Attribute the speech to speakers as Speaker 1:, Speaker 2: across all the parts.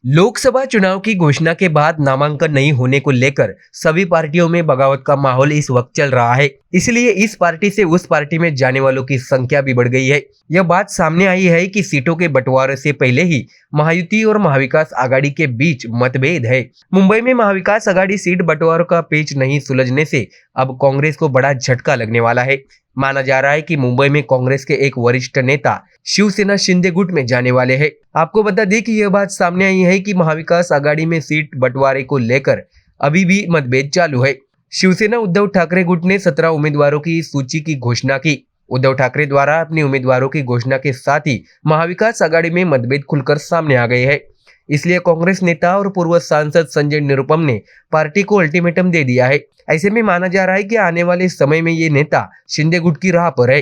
Speaker 1: लोकसभा चुनाव की घोषणा के बाद नामांकन नहीं होने को लेकर सभी पार्टियों में बगावत का माहौल इस वक्त चल रहा है। इसलिए इस पार्टी से उस पार्टी में जाने वालों की संख्या भी बढ़ गई है। यह बात सामने आई है कि सीटों के बंटवारे से पहले ही महायुति और महाविकास आघाड़ी के बीच मतभेद है। मुंबई में महाविकास आघाड़ी सीट बंटवारों का पेच नहीं सुलझने से अब कांग्रेस को बड़ा झटका लगने वाला है। माना जा रहा है कि मुंबई में कांग्रेस के एक वरिष्ठ नेता शिवसेना शिंदे गुट में जाने वाले हैं। आपको बता दें कि यह बात सामने आई है कि महाविकास आघाड़ी में सीट बंटवारे को लेकर अभी भी मतभेद चालू है। शिवसेना उद्धव ठाकरे गुट ने 17 उम्मीदवारों की सूची की घोषणा की। उद्धव ठाकरे द्वारा अपने उम्मीदवारों की घोषणा के साथ ही महाविकास आघाड़ी में मतभेद खुलकर सामने आ गए हैं। इसलिए कांग्रेस नेता और पूर्व सांसद संजय निरुपम ने पार्टी को अल्टीमेटम दे दिया है। ऐसे में माना जा रहा है कि आने वाले समय में ये नेता शिंदे गुट की राह पर है।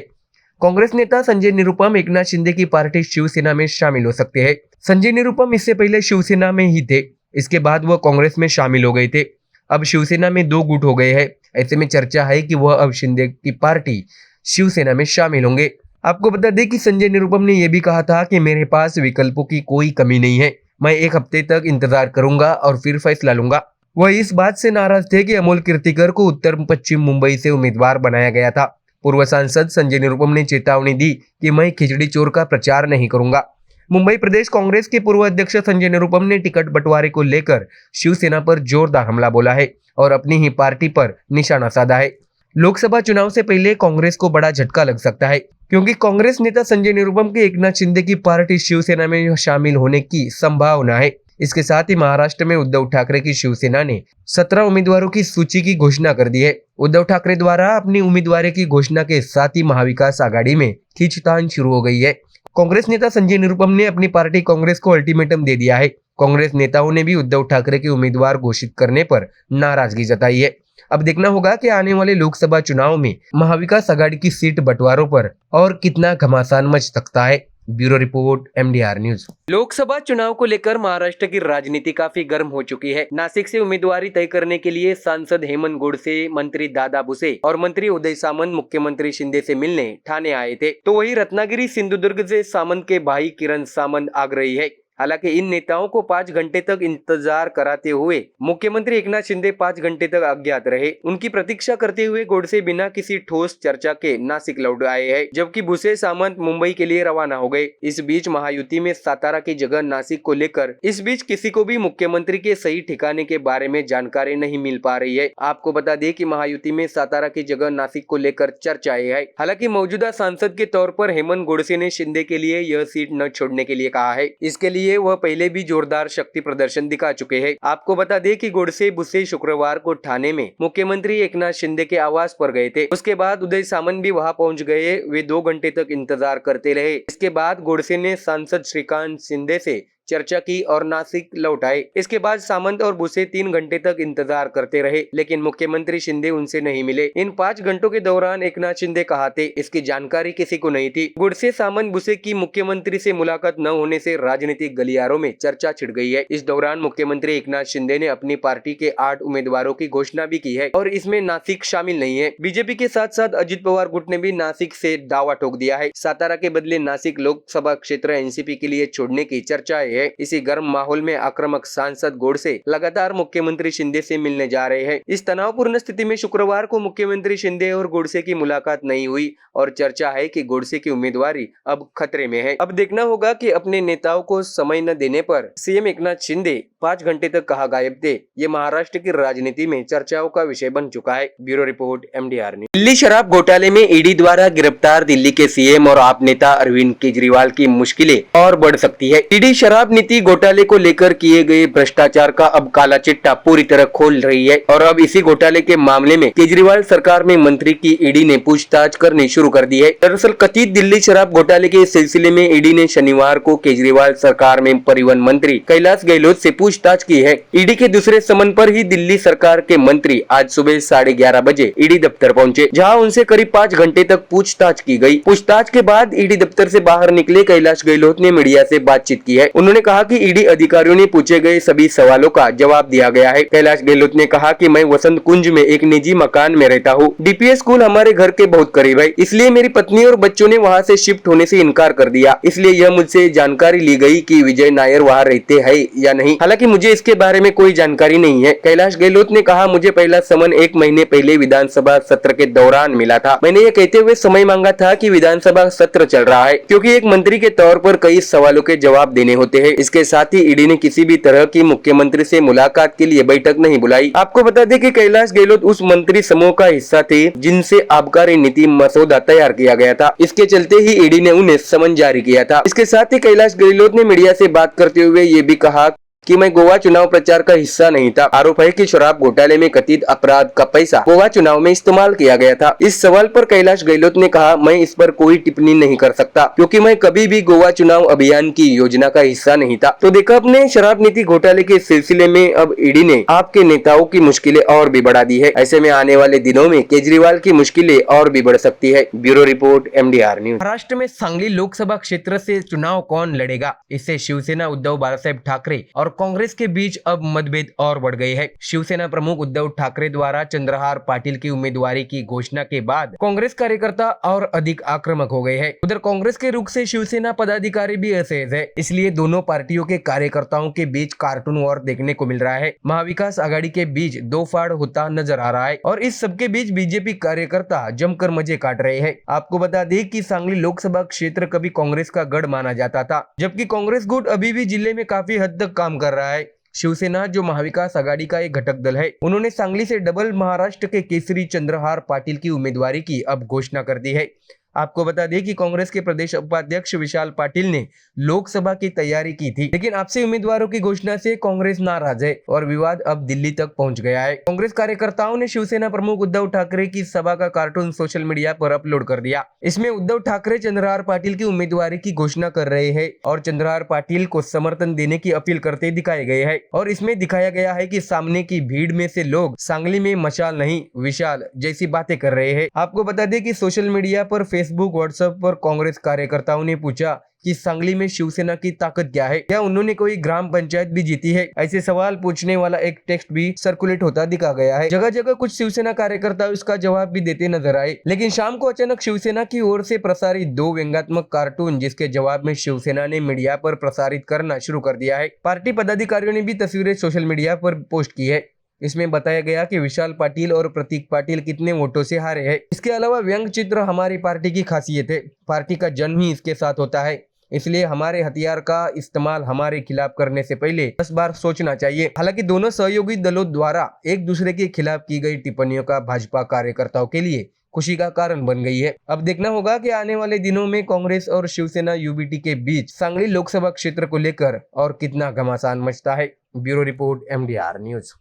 Speaker 1: कांग्रेस नेता संजय निरुपम एकनाथ शिंदे की पार्टी शिवसेना में शामिल हो सकते हैं। संजय निरुपम इससे पहले शिवसेना में ही थे, इसके बाद वह कांग्रेस में शामिल हो गए थे। अब शिवसेना में 2 गुट हो गए हैं। ऐसे में चर्चा है कि वह अब शिंदे की पार्टी शिवसेना में शामिल होंगे। आपको बता दें कि संजय निरुपम ने यह भी कहा था कि मेरे पास विकल्पों की कोई कमी नहीं है, मैं 1 हफ्ते तक इंतजार करूंगा और फिर फैसला लूंगा। वह इस बात से नाराज थे कि अमोल कीर्तिकर को उत्तर पश्चिम मुंबई से उम्मीदवार बनाया गया था। पूर्व सांसद संजय निरुपम ने चेतावनी दी कि मैं खिचड़ी चोर का प्रचार नहीं करूंगा। मुंबई प्रदेश कांग्रेस के पूर्व अध्यक्ष संजय निरुपम ने टिकट बंटवारे को लेकर शिवसेना पर जोरदार हमला बोला है और अपनी ही पार्टी पर निशाना साधा है। लोकसभा चुनाव से पहले कांग्रेस को बड़ा झटका लग सकता है, क्योंकि कांग्रेस नेता संजय निरुपम के एकनाथ शिंदे की पार्टी शिवसेना में शामिल होने की संभावना है। इसके साथ ही महाराष्ट्र में उद्धव ठाकरे की शिवसेना ने 17 उम्मीदवारों की सूची की घोषणा कर दी है। उद्धव ठाकरे द्वारा अपनी उम्मीदवार की घोषणा के साथ ही महाविकास आघाड़ी में खींचतान शुरू हो गई है। कांग्रेस नेता संजय निरुपम ने अपनी पार्टी कांग्रेस को अल्टीमेटम दे दिया है। कांग्रेस नेताओं ने भी उद्धव ठाकरे के उम्मीदवार घोषित करने पर नाराजगी जताई है। अब देखना होगा कि आने वाले लोकसभा चुनाव में महाविकास आघाड़ी की सीट बंटवारों पर और कितना घमासान मच सकता है। Bureau report MDR news. Lok Sabha चुनाव को लेकर महाराष्ट्र की राजनीति काफी गर्म हो चुकी है। नासिक से उम्मीदवारी तय करने के लिए सांसद हेमंत गोडसे, मंत्री दादा भुसे और मंत्री उदय सामंत मुख्यमंत्री शिंदे से मिलने ठाणे आए थे, तो वही रत्नागिरी सिंधुदुर्ग से सामंत के भाई किरण सामंत आग्रही है। हालांकि इन नेताओं को 5 घंटे तक इंतजार कराते हुए मुख्यमंत्री एकनाथ शिंदे 5 घंटे तक अज्ञात रहे। उनकी प्रतीक्षा करते हुए गोडसे बिना किसी ठोस चर्चा के नासिक लौट आए हैं, जबकि भुसे सामंत मुंबई के लिए रवाना हो गए। इस बीच महायुति में सातारा की जगह नासिक को लेकर इस बीच किसी को भी मुख्यमंत्री के सही ठिकाने के बारे में जानकारी नहीं मिल पा रही है। आपको बता दें कि महायुति में सातारा की जगह नासिक को लेकर चर्चाएं है। हालांकि मौजूदा सांसद के तौर पर हेमंत गोडसे ने शिंदे के लिए यह सीट न छोड़ने के लिए कहा है। इसके लिए वह पहले भी जोरदार शक्ति प्रदर्शन दिखा चुके हैं। आपको बता दें कि गोडसे भुसे शुक्रवार को ठाणे में मुख्यमंत्री एकनाथ शिंदे के आवास पर गए थे। उसके बाद उदय सामंत भी वहां पहुंच गए। वे 2 घंटे तक इंतजार करते रहे। इसके बाद गोडसे ने सांसद श्रीकांत शिंदे से चर्चा की और नासिक लौट आए। इसके बाद सामंत और भुसे 3 घंटे तक इंतजार करते रहे, लेकिन मुख्यमंत्री शिंदे उनसे नहीं मिले। इन 5 घंटों के दौरान एकनाथ शिंदे कहाँ थे, इसकी जानकारी किसी को नहीं थी। गोडसे सामंत भुसे की मुख्यमंत्री से मुलाकात न होने से राजनीतिक गलियारों में चर्चा छिड़ गई है। इस दौरान मुख्यमंत्री एकनाथ शिंदे ने अपनी पार्टी के 8 उम्मीदवारों की घोषणा भी की है और इसमें नासिक शामिल नहीं है। बीजेपी के साथ साथ अजित पवार गुट ने भी नासिक से दावा ठोक दिया है। सातारा के बदले नासिक लोकसभा क्षेत्र एनसीपी के लिए छोड़ने की चर्चा है। इसी गर्म माहौल में आक्रामक सांसद गोडसे लगातार मुख्यमंत्री शिंदे से मिलने जा रहे हैं। इस तनावपूर्ण स्थिति में शुक्रवार को मुख्यमंत्री शिंदे और गोडसे की मुलाकात नहीं हुई और चर्चा है कि गोडसे की उम्मीदवारी अब खतरे में है। अब देखना होगा कि अपने नेताओं को समय न देने पर सीएम एकनाथ शिंदे 5 घंटे तक कहां गायब थे। ये महाराष्ट्र की राजनीति में चर्चाओं का विषय बन चुका है। Bureau report MDR news. Delhi शराब घोटाले में ईडी द्वारा गिरफ्तार दिल्ली के सीएम और आप नेता अरविंद केजरीवाल की मुश्किलें और बढ़ सकती है। ईडी शराब नीति घोटाले को लेकर किए गए भ्रष्टाचार का अब काला चिट्ठा पूरी तरह खोल रही है और अब इसी घोटाले के मामले में केजरीवाल सरकार में मंत्री की ईडी ने पूछताछ करनी शुरू कर दी है। दरअसल कथित दिल्ली शराब घोटाले के सिलसिले में ईडी ने शनिवार को केजरीवाल सरकार में परिवहन मंत्री कैलाश गहलोत से पूछताछ की है। ईडी के दूसरे समन पर ही दिल्ली सरकार के मंत्री आज सुबह 11:30 बजे ईडी दफ्तर पहुंचे, जहां उनसे करीब 5 घंटे तक पूछताछ की गई। पूछताछ के बाद ईडी दफ्तर से बाहर निकले कैलाश गहलोत ने मीडिया से बातचीत की है। उन्होंने उन्होंने कहा कि ईडी अधिकारियों ने पूछे गए सभी सवालों का जवाब दिया गया है। कैलाश गहलोत ने कहा कि मैं वसंत कुंज में एक निजी मकान में रहता हूँ। डीपीएस स्कूल हमारे घर के बहुत करीब है, इसलिए मेरी पत्नी और बच्चों ने वहाँ से शिफ्ट होने से इनकार कर दिया। इसलिए यह मुझसे जानकारी ली गई कि विजय नायर वहाँ रहते हैं या नहीं। हालांकि मुझे इसके बारे में कोई जानकारी नहीं है। कैलाश गहलोत ने कहा, मुझे पहला समन 1 महीने पहले विधानसभा सत्र के दौरान मिला था। मैंने ये कहते हुए समय मांगा था कि विधानसभा सत्र चल रहा है, क्योंकि एक मंत्री के तौर पर कई सवालों के जवाब देने होते हैं। इसके साथ ही ईडी ने किसी भी तरह की मुख्यमंत्री से मुलाकात के लिए बैठक नहीं बुलाई। आपको बता दें कि कैलाश गहलोत उस मंत्री समूह का हिस्सा थे जिनसे आबकारी नीति मसौदा तैयार किया गया था। इसके चलते ही ईडी ने उन्हें समन जारी किया था। इसके साथ ही कैलाश गहलोत ने मीडिया से बात करते हुए ये भी कहा कि मैं गोवा चुनाव प्रचार का हिस्सा नहीं था। आरोप है कि शराब घोटाले में कथित अपराध का पैसा गोवा चुनाव में इस्तेमाल किया गया था। इस सवाल पर कैलाश गहलोत ने कहा, मैं इस पर कोई टिप्पणी नहीं कर सकता, क्योंकि मैं कभी भी गोवा चुनाव अभियान की योजना का हिस्सा नहीं था। तो देखा अपने शराब नीति घोटाले के सिलसिले में अब ईडी ने आपके नेताओं की मुश्किलें और भी बढ़ा दी है। ऐसे में आने वाले दिनों में केजरीवाल की मुश्किलें और भी बढ़ सकती है। Bureau report, MDR news. Maharashtra में सांगली लोकसभा क्षेत्र से चुनाव कौन लड़ेगा, इससे शिवसेना उद्धव बाळासाहेब ठाकरे और कांग्रेस के बीच अब मतभेद और बढ़ गए हैं। शिवसेना प्रमुख उद्धव ठाकरे द्वारा चंद्रहार पाटिल की उम्मीदवारी की घोषणा के बाद कांग्रेस कार्यकर्ता और अधिक आक्रामक हो गए हैं। उधर कांग्रेस के रुख से शिवसेना पदाधिकारी भी असहज है, इसलिए दोनों पार्टियों के कार्यकर्ताओं के बीच कार्टून वॉर देखने को मिल रहा है। महाविकास आघाड़ी के बीच दो फाड़ होता नजर आ रहा है और इस सबके बीच बीजेपी कार्यकर्ता जमकर मजे काट रहे हैं। आपको बता दें कि सांगली लोकसभा क्षेत्र कभी कांग्रेस का गढ़ माना जाता था, जबकि कांग्रेस गुट अभी भी जिले में काफी हद तक काम कर रहा है। शिवसेना, जो महाविकास आघाड़ी का एक घटक दल है, उन्होंने सांगली से डबल महाराष्ट्र के केसरी चंद्रहार पाटिल की उम्मीदवारी की अब घोषणा कर दी है। आपको बता दें कि कांग्रेस के प्रदेश उपाध्यक्ष विशाल पाटिल ने लोकसभा की तैयारी की थी, लेकिन आपसी उम्मीदवारों की घोषणा से कांग्रेस नाराज है और विवाद अब दिल्ली तक पहुंच गया है। कांग्रेस कार्यकर्ताओं ने शिवसेना प्रमुख उद्धव ठाकरे की सभा का कार्टून सोशल मीडिया पर अपलोड कर दिया। इसमें उद्धव ठाकरे चंद्रहार पाटिल की उम्मीदवारी की घोषणा कर रहे हैं और चंद्रहार पाटिल को समर्थन देने की अपील करते दिखाए गए हैं और इसमें दिखाया गया है कि सामने की भीड़ में से लोग सांगली में मशाल नहीं विशाल जैसी बातें कर रहे हैं। आपको बता दें कि सोशल मीडिया पर फेसबुक, व्हाट्सएप पर कांग्रेस कार्यकर्ताओं ने पूछा कि सांगली में शिवसेना की ताकत क्या है, क्या उन्होंने कोई ग्राम पंचायत भी जीती है। ऐसे सवाल पूछने वाला एक टेक्स्ट भी सर्कुलेट होता दिखा गया है। जगह जगह कुछ शिवसेना कार्यकर्ता इसका जवाब भी देते नजर आए, लेकिन शाम को अचानक शिवसेना की ओर से प्रसारित 2 व्यंग्यात्मक कार्टून जिसके जवाब में शिवसेना ने मीडिया पर प्रसारित करना शुरू कर दिया है। पार्टी पदाधिकारियों ने भी तस्वीरें सोशल मीडिया पर पोस्ट की है। इसमें बताया गया कि विशाल पाटिल और प्रतीक पाटिल कितने वोटों से हारे हैं। इसके अलावा व्यंग चित्र हमारी पार्टी की खासियत है, पार्टी का जन्म ही इसके साथ होता है, इसलिए हमारे हथियार का इस्तेमाल हमारे खिलाफ करने से पहले 10 बार सोचना चाहिए। हालांकि दोनों सहयोगी दलों द्वारा एक दूसरे के खिलाफ की गई टिप्पणियों का भाजपा कार्यकर्ताओं के लिए खुशी का कारण बन गई है। अब देखना होगा कि आने वाले दिनों में कांग्रेस और शिवसेना यूबीटी के बीच सांगली लोकसभा क्षेत्र को लेकर और कितना घमासान मचता है। Bureau report, MDR news.